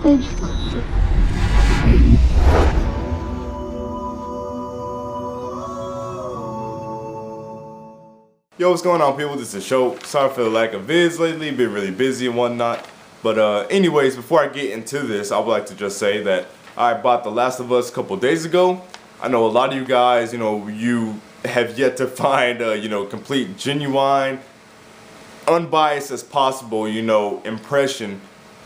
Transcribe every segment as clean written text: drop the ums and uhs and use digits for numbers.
Yo, what's going on, people? This is Shokio. Sorry for the lack of vids lately, been really busy and whatnot. But anyways, before I get into this, I would like to just say that I bought The Last of Us a couple days ago. I know a lot of you guys, you have yet to find complete, genuine, unbiased as possible, impression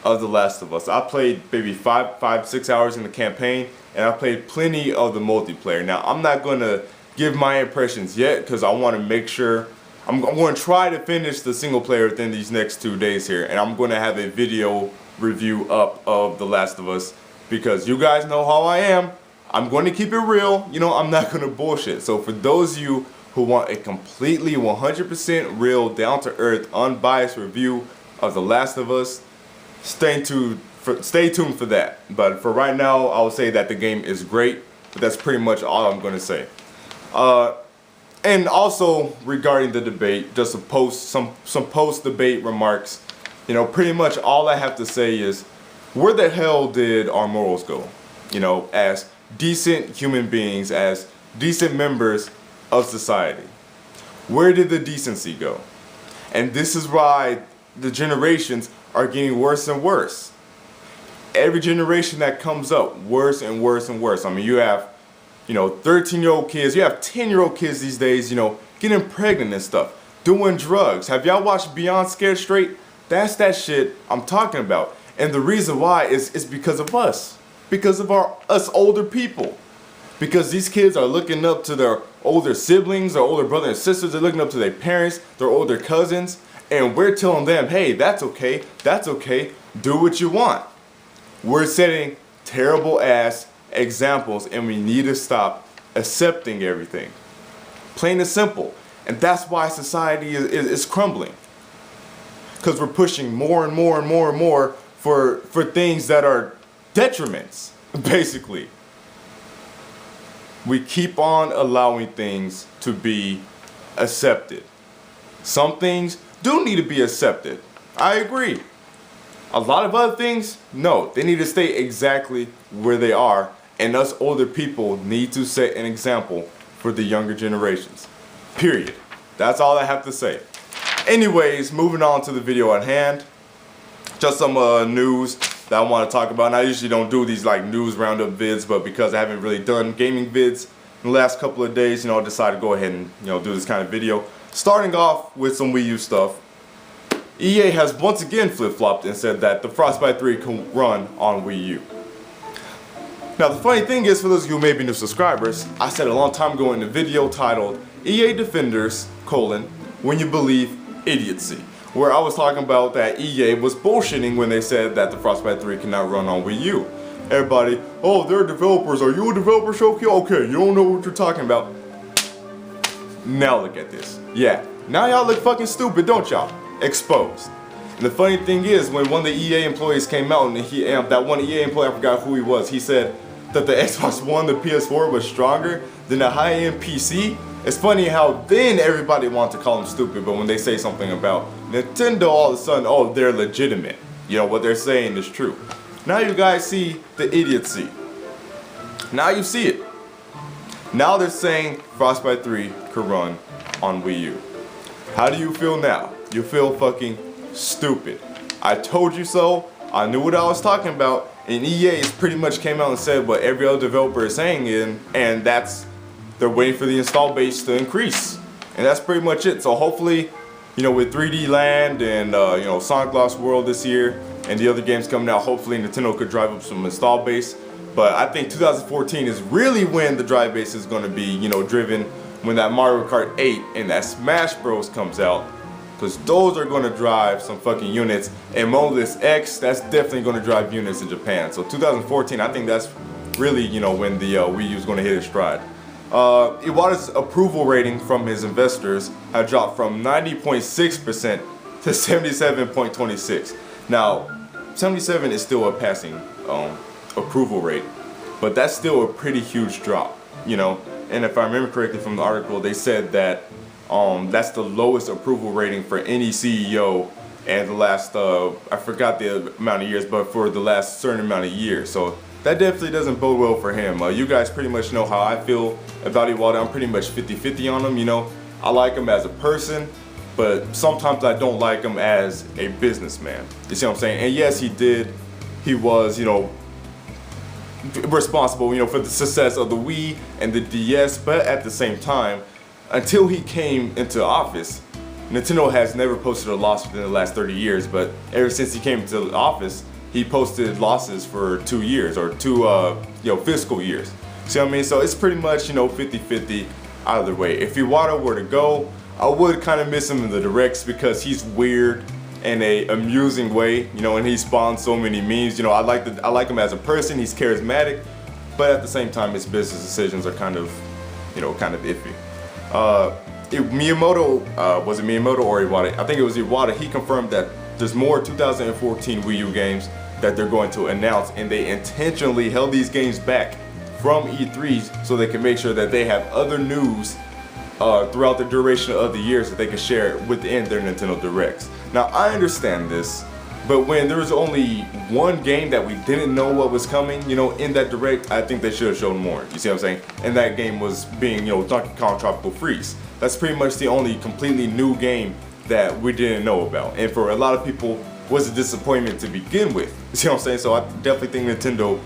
of The Last of Us. I played maybe 6 hours in the campaign, and I played plenty of the multiplayer. Now, I'm not going to give my impressions yet because I want to make sure I'm going to try to finish the single player within these next 2 days here, and I'm going to have a video review up of The Last of Us because you guys know how I am. I'm going to keep it real. I'm not going to bullshit. So for those of you who want a completely 100% real, down-to-earth, unbiased review of The Last of Us, stay tuned for that. But for right now, I will say that the game is great, but that's pretty much all I'm going to say. And also regarding the debate, just some post-debate remarks. Pretty much all I have to say is, where the hell did our morals go? As decent human beings, as decent members of society. Where did the decency go? And this is why the generations are getting worse and worse. Every generation that comes up, worse and worse and worse. I mean, you have 13-year-old kids, you have 10-year-old kids these days, getting pregnant and stuff, doing drugs. Have y'all watched Beyond Scared Straight? That's that shit I'm talking about. And the reason why is because of us. Because of us older people. Because these kids are looking up to their older siblings, their older brothers and sisters, they're looking up to their parents, their older cousins, and we're telling them, hey, that's okay, do what you want. We're setting terrible ass examples, and we need to stop accepting everything. Plain and simple. And that's why society is crumbling. Because we're pushing more and more and more and more for things that are detriments, basically. We keep on allowing things to be accepted. Some things do need to be accepted. I agree. A lot of other things, no. They need to stay exactly where they are. And us older people need to set an example for the younger generations. Period. That's all I have to say. Anyways, moving on to the video at hand. Just some news that I want to talk about. And I usually don't do these like news roundup vids, but because I haven't really done gaming vids in the last couple of days, I decided to go ahead and do this kind of video. Starting off with some Wii U stuff. EA has once again flip-flopped and said that the Frostbite 3 can run on Wii U. Now the funny thing is, for those of you who may be new subscribers, I said a long time ago in the video titled EA Defenders, when you believe idiocy, where I was talking about that EA was bullshitting when they said that the Frostbite 3 cannot run on Wii U. Everybody, oh, they're developers, are you a developer, Shokio? Okay, you don't know what you're talking about. Now look at this. Yeah, now y'all look fucking stupid, don't y'all? Exposed. And the funny thing is, when one of the EA employees came out, and that one EA employee, I forgot who he was, he said that the Xbox One, the PS4 was stronger than a high-end PC. It's funny how then everybody wants to call them stupid, but when they say something about Nintendo, all of a sudden, oh, they're legitimate. What they're saying is true. Now you guys see the idiocy. Now you see it. Now they're saying Frostbite 3 could run on Wii U. How do you feel now? You feel fucking stupid. I told you so. I knew what I was talking about. And EA pretty much came out and said what every other developer is saying, and that's they're waiting for the install base to increase. And that's pretty much it. So hopefully, with 3D Land and Sonic Lost World this year and the other games coming out, hopefully Nintendo could drive up some install base. But I think 2014 is really when the drive base is going to be, driven, when that Mario Kart 8 and that Smash Bros comes out. Because those are going to drive some fucking units. And Modus X, that's definitely going to drive units in Japan. So 2014, I think that's really, when the Wii U is going to hit its stride. Iwata's approval rating from his investors had dropped from 90.6% to 77.26. Now, 77 is still a passing approval rate. But that's still a pretty huge drop, And if I remember correctly from the article, they said that that's the lowest approval rating for any CEO and the last I forgot the amount of years, but for the last certain amount of years. So that definitely doesn't bode well for him. You guys pretty much know how I feel about Iwata. I'm pretty much 50-50 on him. You know, I like him as a person, but sometimes I don't like him as a businessman. You see what I'm saying? And yes, he was, you know, responsible, you know, for the success of the Wii and the DS, but at the same time, until he came into office, Nintendo has never posted a loss within the last 30 years, but ever since he came into office, he posted losses for 2 years, or two you know, fiscal years. See what I mean? So it's pretty much, you know, 50-50 either way. If Iwata were to go, I would kind of miss him in the directs because he's weird in a amusing way, you know, and he spawns so many memes. You know, I like him as a person. He's charismatic, but at the same time, his business decisions are kind of, you know, kind of iffy. Miyamoto, was it Miyamoto or Iwata? I think it was Iwata. He confirmed that there's more 2014 Wii U games that they're going to announce, and they intentionally held these games back from E3s so they can make sure that they have other news throughout the duration of the years that they can share within their Nintendo Directs. Now, I understand this, but when there was only one game that we didn't know what was coming, you know, in that Direct, I think they should have shown more. You see what I'm saying? And that game was being, you know, Donkey Kong Tropical Freeze. That's pretty much the only completely new game that we didn't know about. And for a lot of people, was a disappointment to begin with. You see what I'm saying? So I definitely think Nintendo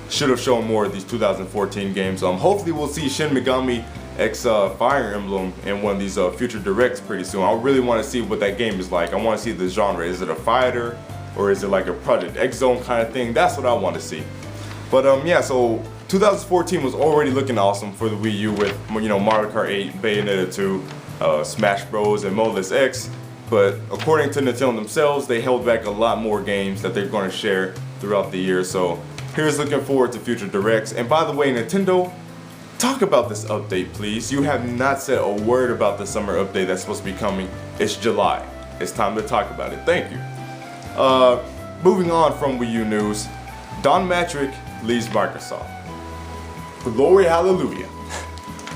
should have shown more of these 2014 games. Hopefully we'll see Shin Megami X Fire Emblem in one of these future directs pretty soon. I really want to see what that game is like. I want to see the genre. Is it a fighter, or is it like a Project X Zone kind of thing? That's what I want to see. But yeah, so 2014 was already looking awesome for the Wii U with, you know, Mario Kart 8, Bayonetta 2, Smash Bros, and Modus X. But according to Nintendo themselves, they held back a lot more games that they're going to share throughout the year. So here's looking forward to future directs. And by the way, Nintendo, talk about this update, please. You have not said a word about the summer update that's supposed to be coming. It's July. It's time to talk about it. Thank you. Moving on from Wii U news, Don Matrick leaves Microsoft. Glory hallelujah.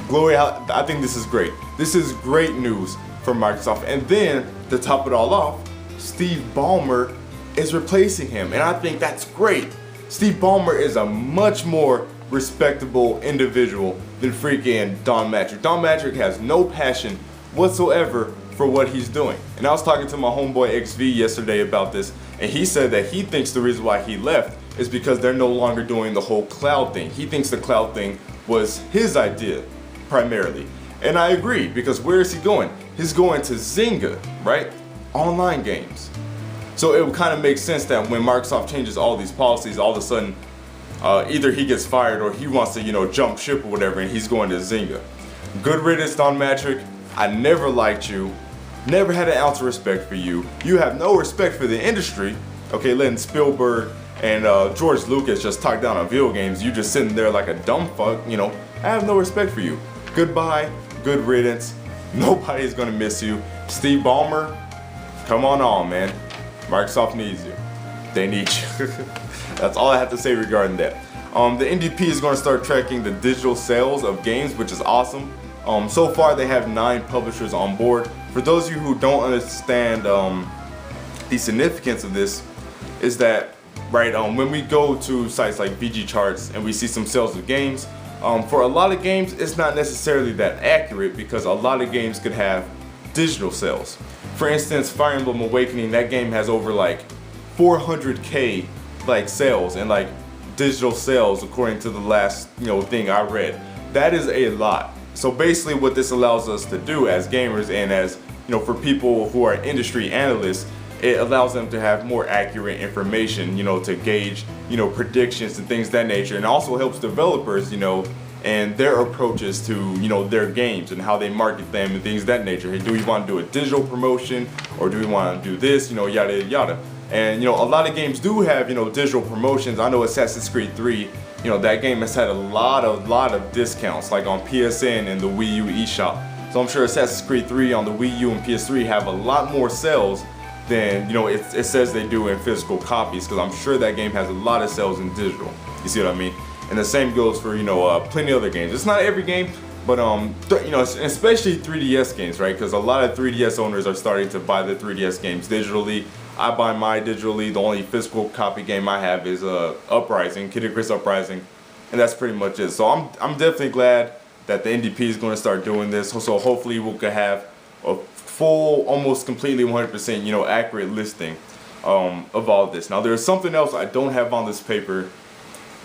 Glory, I think this is great. This is great news for Microsoft. And then, to top it all off, Steve Ballmer is replacing him. And I think that's great. Steve Ballmer is a much more respectable individual than freaking Don Matrick. Don Matrick has no passion whatsoever for what he's doing. And I was talking to my homeboy XV yesterday about this, and he said that he thinks the reason why he left is because they're no longer doing the whole cloud thing. He thinks the cloud thing was his idea, primarily. And I agree, because where is he going? He's going to Zynga, right? Online games. So it would kind of make sense that when Microsoft changes all these policies, all of a sudden, either he gets fired or he wants to, you know, jump ship or whatever, and he's going to Zynga. Good riddance, Don Matrick. I never liked you. Never had an ounce of respect for you. You have no respect for the industry. Okay, letting Spielberg and George Lucas just talk down on video games. You just sitting there like a dumb fuck, you know. I have no respect for you. Goodbye, good riddance. Nobody's gonna miss you. Steve Ballmer, come on, man. Microsoft needs you. They need you. That's all I have to say regarding that. The NDP is gonna start tracking the digital sales of games, which is awesome. So far they have 9 publishers on board. For those of you who don't understand the significance of this, is that right when we go to sites like VG Charts and we see some sales of games, for a lot of games it's not necessarily that accurate, because a lot of games could have digital sales. For instance, Fire Emblem Awakening, that game has over like 400k like sales and like digital sales according to the last, you know, thing I read. That is a lot. So basically what this allows us to do as gamers, and as, you know, for people who are industry analysts, it allows them to have more accurate information, you know, to gauge, you know, predictions and things of that nature. And also helps developers, you know, and their approaches to, you know, their games and how they market them and things of that nature. Hey, do we want to do a digital promotion, or do we want to do this, you know, yada yada. And, you know, a lot of games do have, you know, digital promotions. I know Assassin's Creed 3, you know, that game has had a lot of discounts, like on PSN and the Wii U eShop. So I'm sure Assassin's Creed 3 on the Wii U and PS3 have a lot more sales than, you know, it says they do in physical copies, because I'm sure that game has a lot of sales in digital. You see what I mean? And the same goes for, you know, plenty of other games. It's not every game, but you know, especially 3DS games, right? Because a lot of 3DS owners are starting to buy the 3DS games digitally. I buy mine digitally. The only physical copy game I have is Uprising, Kid Icarus Uprising, and that's pretty much it. So I'm definitely glad that the NDP is going to start doing this. So hopefully we can have a full, almost completely 100%, you know, accurate listing of all of this. Now there's something else I don't have on this paper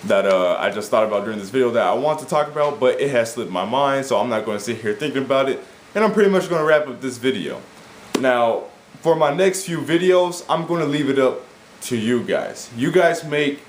that I just thought about during this video that I want to talk about, but it has slipped my mind, so I'm not going to sit here thinking about it, and I'm pretty much going to wrap up this video. Now, for my next few videos, I'm going to leave it up to you guys. You guys make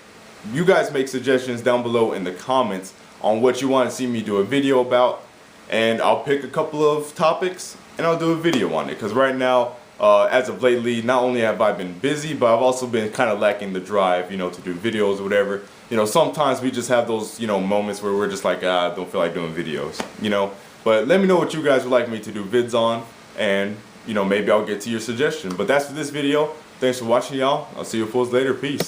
suggestions down below in the comments on what you want to see me do a video about, and I'll pick a couple of topics and I'll do a video on it. Because right now, as of lately, not only have I been busy, but I've also been kind of lacking the drive, you know, to do videos or whatever. You know, sometimes we just have those, you know, moments where we're just like, I don't feel like doing videos, you know. But let me know what you guys would like me to do vids on, and, you know, maybe I'll get to your suggestion. But that's for this video. Thanks for watching, y'all. I'll see you fools later. Peace.